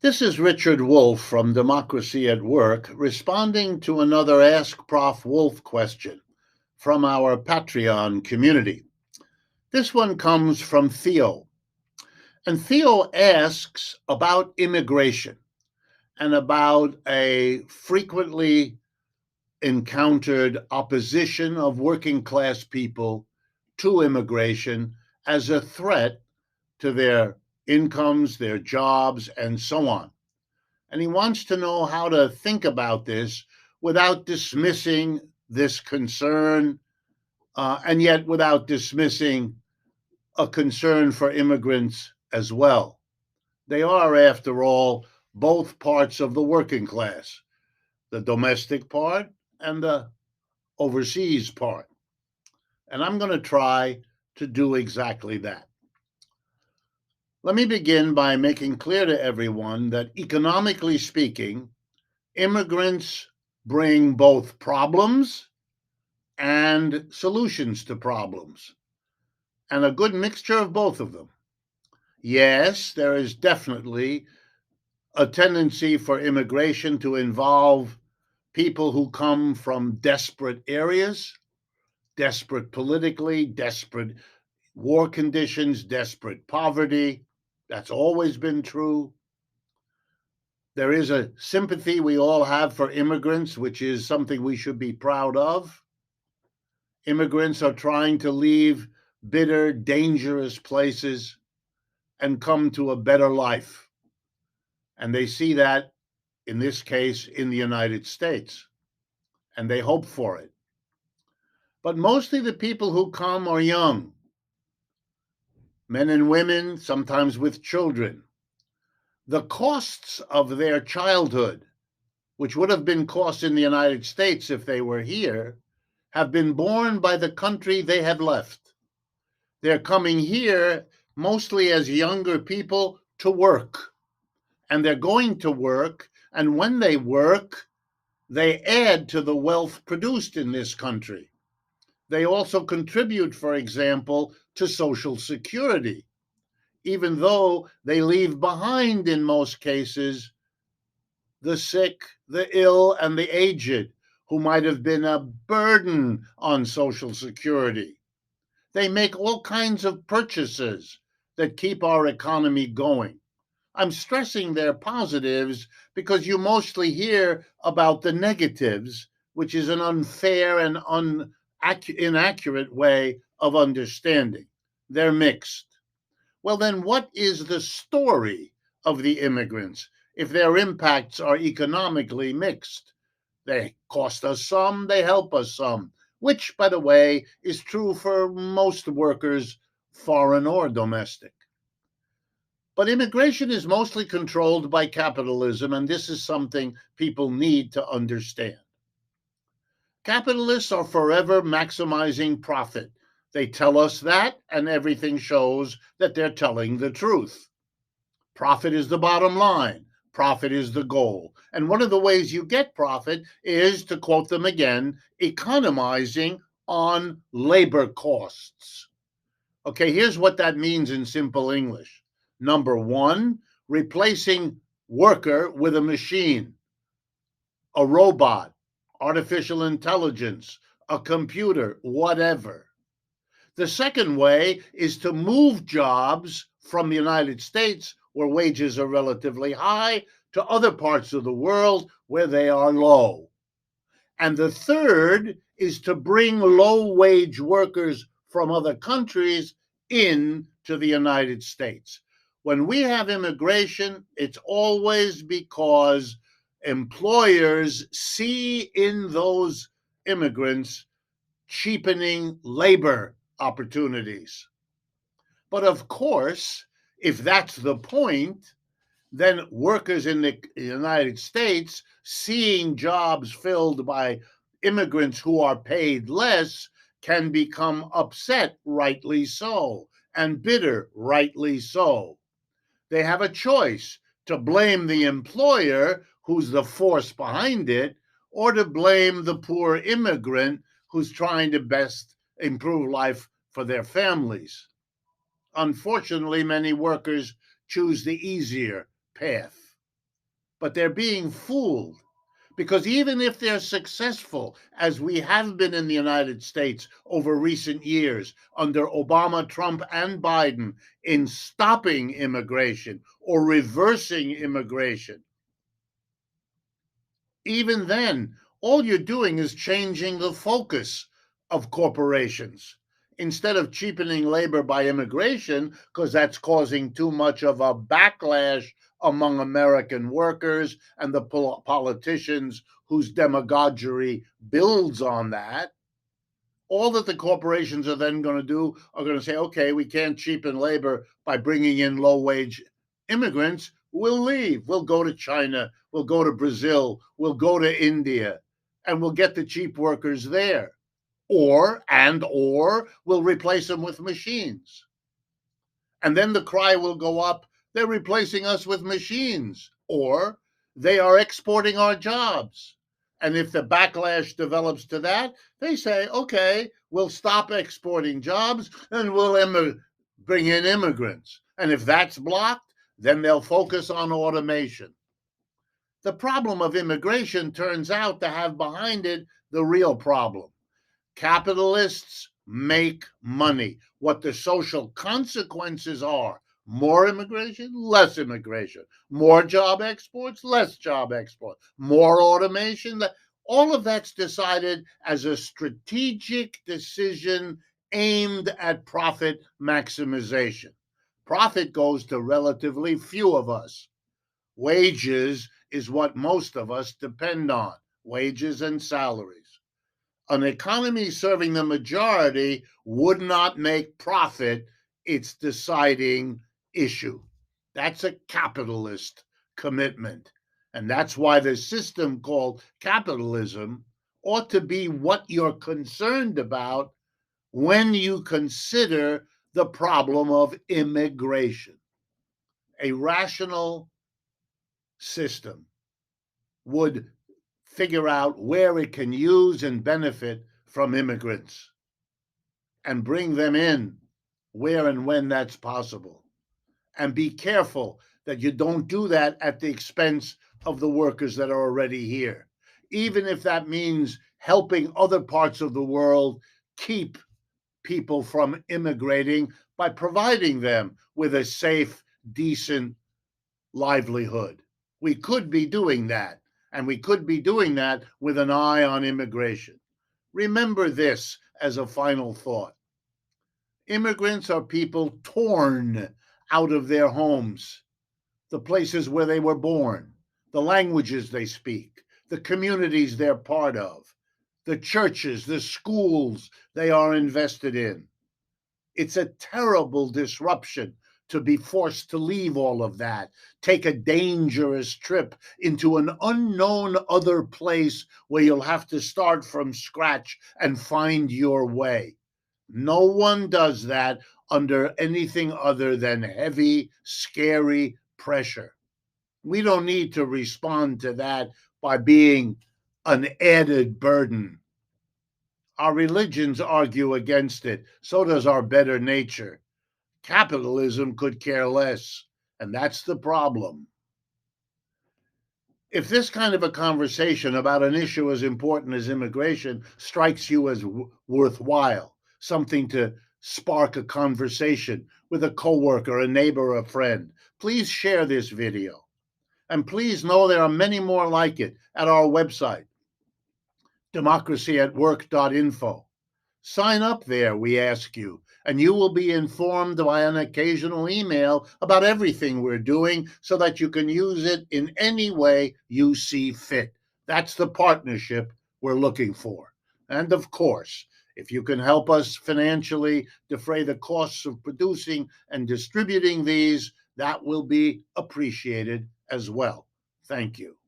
This is Richard Wolff from Democracy at Work responding to another Ask Prof. Wolf question from our Patreon community. This one comes from Theo. And Theo asks about immigration and about a frequently encountered opposition of working class people to immigration as a threat to their incomes, their jobs, and so on. And he wants to know how to think about this without dismissing this concern, and yet without dismissing a concern for immigrants as well. They are, after all, both parts of the working class, the domestic part and the overseas part. And I'm going to try to do exactly that. Let me begin by making clear to everyone that economically speaking, immigrants bring both problems and solutions to problems, and a good mixture of both of them. Yes, there is definitely a tendency for immigration to involve people who come from desperate areas, desperate politically, desperate war conditions, desperate poverty. That's always been true. There is a sympathy we all have for immigrants, which is something we should be proud of. Immigrants are trying to leave bitter, dangerous places and come to a better life. And they see that, in this case, in the United States, and they hope for it. But mostly the people who come are young, men and women, sometimes with children. The costs of their childhood, which would have been costs in the United States if they were here, have been borne by the country they have left. They're coming here mostly as younger people to work, and they're going to work, and when they work, they add to the wealth produced in this country. They also contribute, for example, to Social Security, even though they leave behind, in most cases, the sick, the ill, and the aged, who might have been a burden on Social Security. They make all kinds of purchases that keep our economy going. I'm stressing their positives because you mostly hear about the negatives, which is an unfair and inaccurate way of understanding. They're mixed. Well, then, what is the story of the immigrants if their impacts are economically mixed? They cost us some, they help us some, which, by the way, is true for most workers, foreign or domestic. But immigration is mostly controlled by capitalism, and this is something people need to understand. Capitalists are forever maximizing profit. They tell us that, and everything shows that they're telling the truth. Profit is the bottom line. Profit is the goal. And one of the ways you get profit is, to quote them again, economizing on labor costs. Okay, here's what that means in simple English. Number one, replacing worker with a machine, a robot, artificial intelligence, a computer, whatever. The second way is to move jobs from the United States, where wages are relatively high, to other parts of the world where they are low. And the third is to bring low-wage workers from other countries into the United States. When we have immigration, it's always because employers see in those immigrants cheapening labor opportunities. But of course, if that's the point, then workers in the United States, seeing jobs filled by immigrants who are paid less, can become upset, rightly so, and bitter, rightly so. They have a choice to blame the employer, who's the force behind it, or to blame the poor immigrant who's trying to best improve life for their families. Unfortunately, many workers choose the easier path. but they're being fooled. Because even if they're successful, as we have been in the United States over recent years under Obama, Trump, and Biden in stopping immigration or reversing immigration, even then, all you're doing is changing the focus of corporations. Instead of cheapening labor by immigration, because that's causing too much of a backlash among American workers and the politicians whose demagoguery builds on that, all that the corporations are then going to do are going to say, okay, we can't cheapen labor by bringing in low wage immigrants. We'll leave. We'll go to China. We'll go to Brazil. We'll go to India, and we'll get the cheap workers there. Or we'll replace them with machines. And then the cry will go up, they're replacing us with machines, or they are exporting our jobs. And if the backlash develops to that, they say, okay, we'll stop exporting jobs and we'll bring in immigrants. And if that's blocked, then they'll focus on automation. The problem of immigration turns out to have behind it the real problem. Capitalists make money. What the social consequences are: more immigration, less immigration, more job exports, less job exports, more automation. All of that's decided as a strategic decision aimed at profit maximization. Profit goes to relatively few of us. Wages is what most of us depend on, wages and salaries. An economy serving the majority would not make profit its deciding issue. That's a capitalist commitment. And that's why the system called capitalism ought to be what you're concerned about when you consider the problem of immigration. A rational system would figure out where it can use and benefit from immigrants and bring them in where and when that's possible. And be careful that you don't do that at the expense of the workers that are already here, even if that means helping other parts of the world keep people from immigrating by providing them with a safe, decent livelihood. We could be doing that. And we could be doing that with an eye on immigration. Remember this as a final thought. Immigrants are people torn out of their homes, the places where they were born, the languages they speak, the communities they're part of, the churches, the schools they are invested in. It's a terrible disruption to be forced to leave all of that, take a dangerous trip into an unknown other place where you'll have to start from scratch and find your way. No one does that under anything other than heavy, scary pressure. We don't need to respond to that by being an added burden. Our religions argue against it. So does our better nature. Capitalism could care less, and that's the problem. If this kind of a conversation about an issue as important as immigration strikes you as worthwhile, something to spark a conversation with a coworker, a neighbor, a friend, please share this video. And please know there are many more like it at our website, democracyatwork.info. Sign up there, we ask you, and you will be informed by an occasional email about everything we're doing so that you can use it in any way you see fit. That's the partnership we're looking for. And of course, if you can help us financially defray the costs of producing and distributing these, that will be appreciated as well. Thank you.